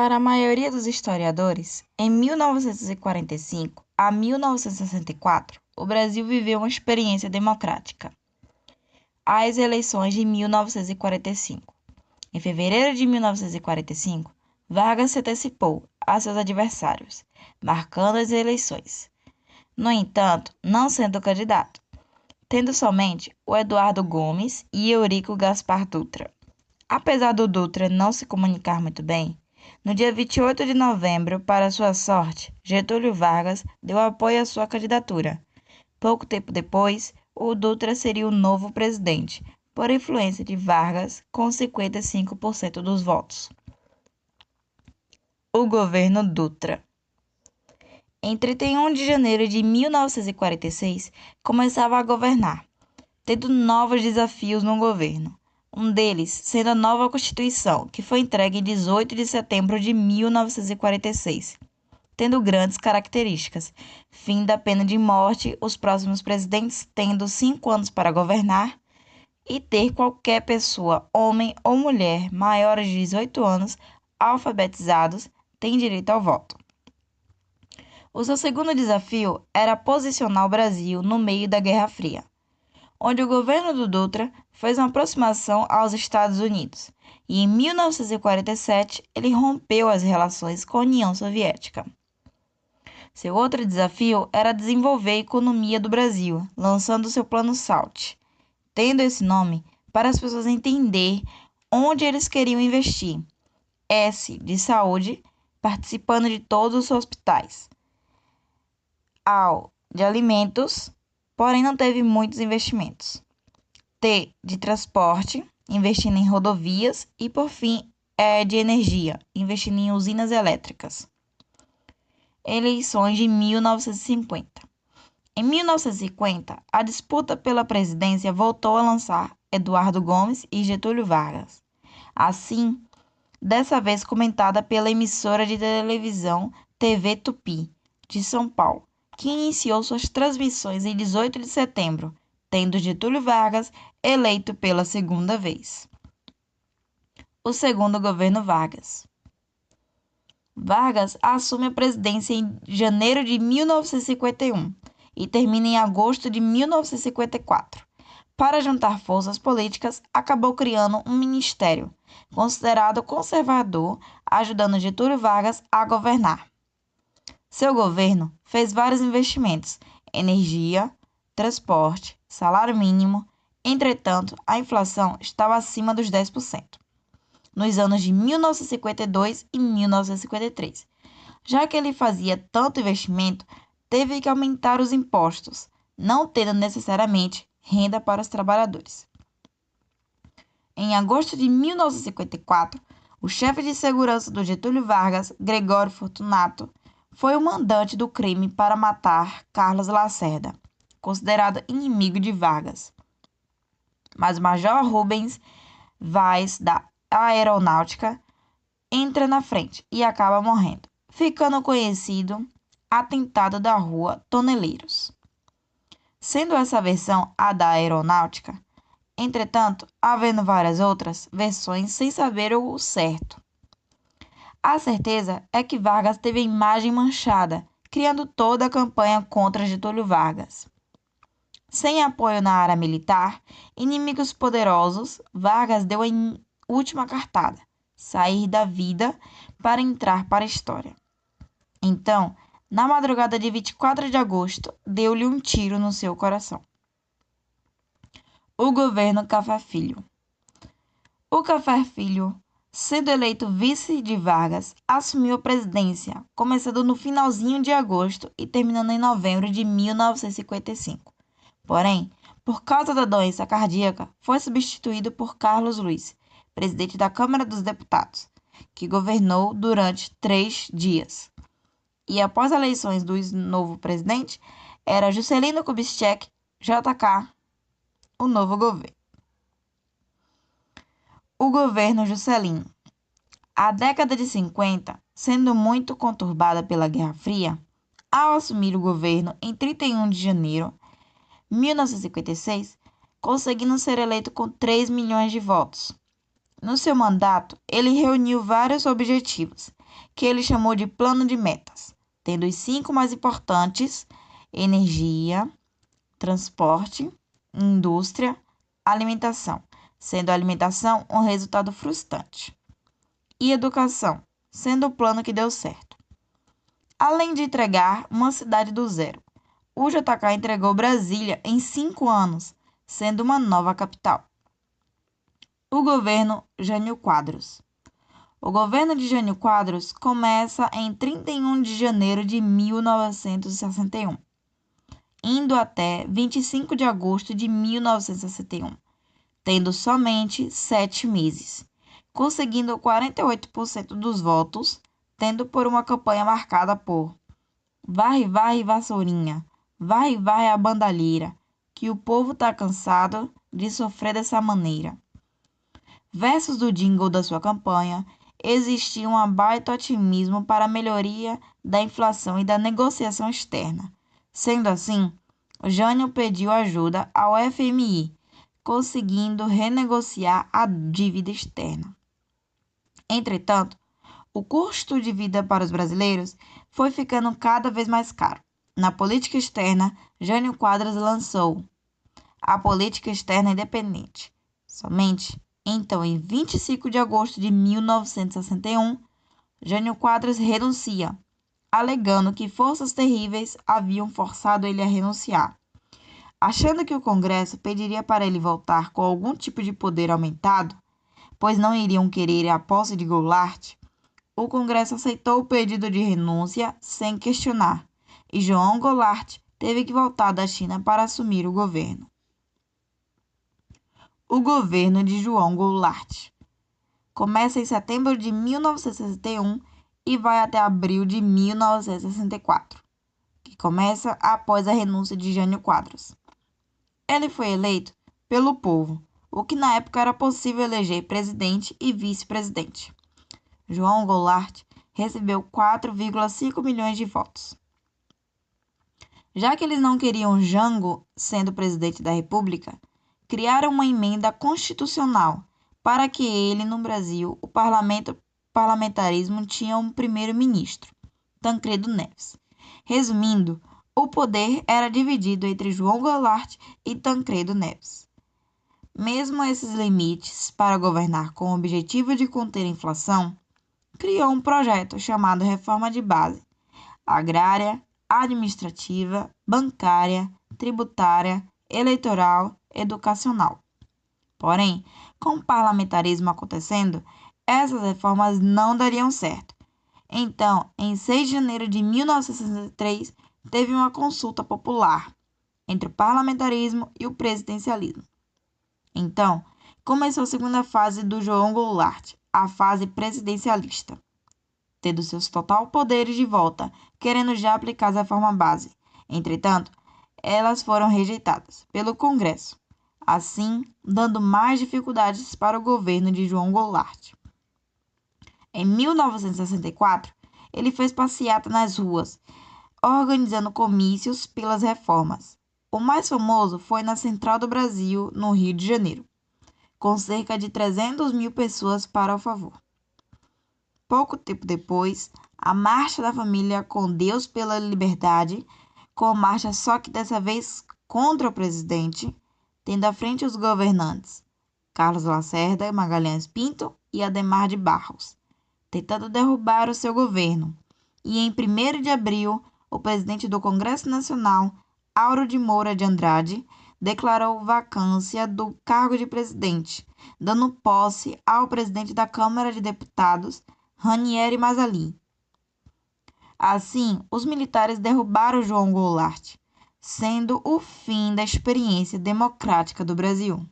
Para a maioria dos historiadores, em 1945 a 1964, o Brasil viveu uma experiência democrática. As eleições de 1945. Em fevereiro de 1945, Vargas se antecipou a seus adversários, marcando as eleições. No entanto, não sendo candidato, tendo somente o Eduardo Gomes e Eurico Gaspar Dutra. Apesar do Dutra não se comunicar muito bem, no dia 28 de novembro, para sua sorte, Getúlio Vargas deu apoio à sua candidatura. Pouco tempo depois, o Dutra seria o novo presidente, por influência de Vargas, com 55% dos votos. O governo Dutra. Em 31 de janeiro de 1946, começava a governar, tendo novos desafios no governo. Um deles sendo a nova Constituição, que foi entregue em 18 de setembro de 1946, tendo grandes características: fim da pena de morte, os próximos presidentes tendo 5 anos para governar, e ter qualquer pessoa, homem ou mulher, maiores de 18 anos, alfabetizados, tem direito ao voto. O seu segundo desafio era posicionar o Brasil no meio da Guerra Fria, onde o governo do Dutra fez uma aproximação aos Estados Unidos, e em 1947 ele rompeu as relações com a União Soviética. Seu outro desafio era desenvolver a economia do Brasil, lançando seu Plano SALT, tendo esse nome para as pessoas entenderem onde eles queriam investir. S de saúde, participando de todos os hospitais. A de alimentos, porém não teve muitos investimentos. T de transporte, investindo em rodovias. E, por fim, E de energia, investindo em usinas elétricas. Eleições de 1950. Em 1950, a disputa pela presidência voltou a lançar Eduardo Gomes e Getúlio Vargas. Assim, dessa vez comentada pela emissora de televisão TV Tupi, de São Paulo, que iniciou suas transmissões em 18 de setembro, tendo Getúlio Vargas eleito pela segunda vez. O segundo governo Vargas. Vargas assume a presidência em janeiro de 1951 e termina em agosto de 1954. Para juntar forças políticas, acabou criando um ministério, considerado conservador, ajudando Getúlio Vargas a governar. Seu governo fez vários investimentos: energia, transporte, salário mínimo. Entretanto, a inflação estava acima dos 10% nos anos de 1952 e 1953. Já que ele fazia tanto investimento, teve que aumentar os impostos, não tendo necessariamente renda para os trabalhadores. Em agosto de 1954, o chefe de segurança do Getúlio Vargas, Gregório Fortunato, foi o mandante do crime para matar Carlos Lacerda, considerado inimigo de Vargas. Mas o Major Rubens Vaz, da Aeronáutica, entra na frente e acaba morrendo, ficando conhecido atentado da Rua Toneleiros. Sendo essa versão a da Aeronáutica, entretanto, havendo várias outras versões sem saber o certo. A certeza é que Vargas teve a imagem manchada, criando toda a campanha contra Getúlio Vargas. Sem apoio na área militar, inimigos poderosos, Vargas deu a última cartada: sair da vida para entrar para a história. Então, na madrugada de 24 de agosto, deu-lhe um tiro no seu coração. O governo Café Filho. O Café Filho, sendo eleito vice de Vargas, assumiu a presidência, começando no finalzinho de agosto e terminando em novembro de 1955. Porém, por causa da doença cardíaca, foi substituído por Carlos Luiz, presidente da Câmara dos Deputados, que governou durante 3 dias. E após as eleições do novo presidente, era Juscelino Kubitschek, JK, o novo governo. O governo Juscelino. A década de 50, sendo muito conturbada pela Guerra Fria, ao assumir o governo em 31 de janeiro de 1956, conseguindo ser eleito com 3 milhões de votos. No seu mandato, ele reuniu vários objetivos, que ele chamou de Plano de Metas, tendo os 5 mais importantes: energia, transporte, indústria, alimentação, sendo a alimentação um resultado frustrante, e educação, sendo o plano que deu certo. Além de entregar uma cidade do zero, o JK entregou Brasília em 5 anos, sendo uma nova capital. O governo Jânio Quadros. O governo de Jânio Quadros começa em 31 de janeiro de 1961, indo até 25 de agosto de 1961, tendo somente 7 meses, conseguindo 48% dos votos, tendo por uma campanha marcada por "Varre, varre, vassourinha, varre, varre a bandalheira, que o povo tá cansado de sofrer dessa maneira". Versos do jingle da sua campanha, existia um baita otimismo para a melhoria da inflação e da negociação externa. Sendo assim, Jânio pediu ajuda ao FMI, conseguindo renegociar a dívida externa. Entretanto, o custo de vida para os brasileiros foi ficando cada vez mais caro. Na política externa, Jânio Quadros lançou a Política Externa Independente. Somente então, em 25 de agosto de 1961, Jânio Quadros renuncia, alegando que forças terríveis haviam forçado ele a renunciar. Achando que o Congresso pediria para ele voltar com algum tipo de poder aumentado, pois não iriam querer a posse de Goulart, o Congresso aceitou o pedido de renúncia sem questionar, e João Goulart teve que voltar da China para assumir o governo. O governo de João Goulart começa em setembro de 1961 e vai até abril de 1964, que começa após a renúncia de Jânio Quadros. Ele foi eleito pelo povo, o que na época era possível eleger presidente e vice-presidente. João Goulart recebeu 4,5 milhões de votos. Já que eles não queriam Jango sendo presidente da República, criaram uma emenda constitucional para que ele, no Brasil, o parlamentarismo tinha um primeiro-ministro, Tancredo Neves. Resumindo, o poder era dividido entre João Goulart e Tancredo Neves. Mesmo esses limites para governar com o objetivo de conter a inflação, criou um projeto chamado Reforma de Base, agrária, administrativa, bancária, tributária, eleitoral, educacional. Porém, com o parlamentarismo acontecendo, essas reformas não dariam certo. Então, em 6 de janeiro de 1963, teve uma consulta popular entre o parlamentarismo e o presidencialismo. Então, começou a segunda fase do João Goulart, a fase presidencialista, tendo seus total poderes de volta, querendo já aplicar a reforma base. Entretanto, elas foram rejeitadas pelo Congresso, assim dando mais dificuldades para o governo de João Goulart. Em 1964, ele fez passeata nas ruas, organizando comícios pelas reformas. O mais famoso foi na Central do Brasil, no Rio de Janeiro, com cerca de 300 mil pessoas para o favor. Pouco tempo depois, a Marcha da Família com Deus pela Liberdade, com marcha só que dessa vez contra o presidente, tendo à frente os governantes Carlos Lacerda, Magalhães Pinto e Adhemar de Barros, tentando derrubar o seu governo. E em 1º de abril, o presidente do Congresso Nacional, Auro de Moura de Andrade, declarou vacância do cargo de presidente, dando posse ao presidente da Câmara de Deputados, Ranieri Mazzali. Assim, os militares derrubaram João Goulart, sendo o fim da experiência democrática do Brasil.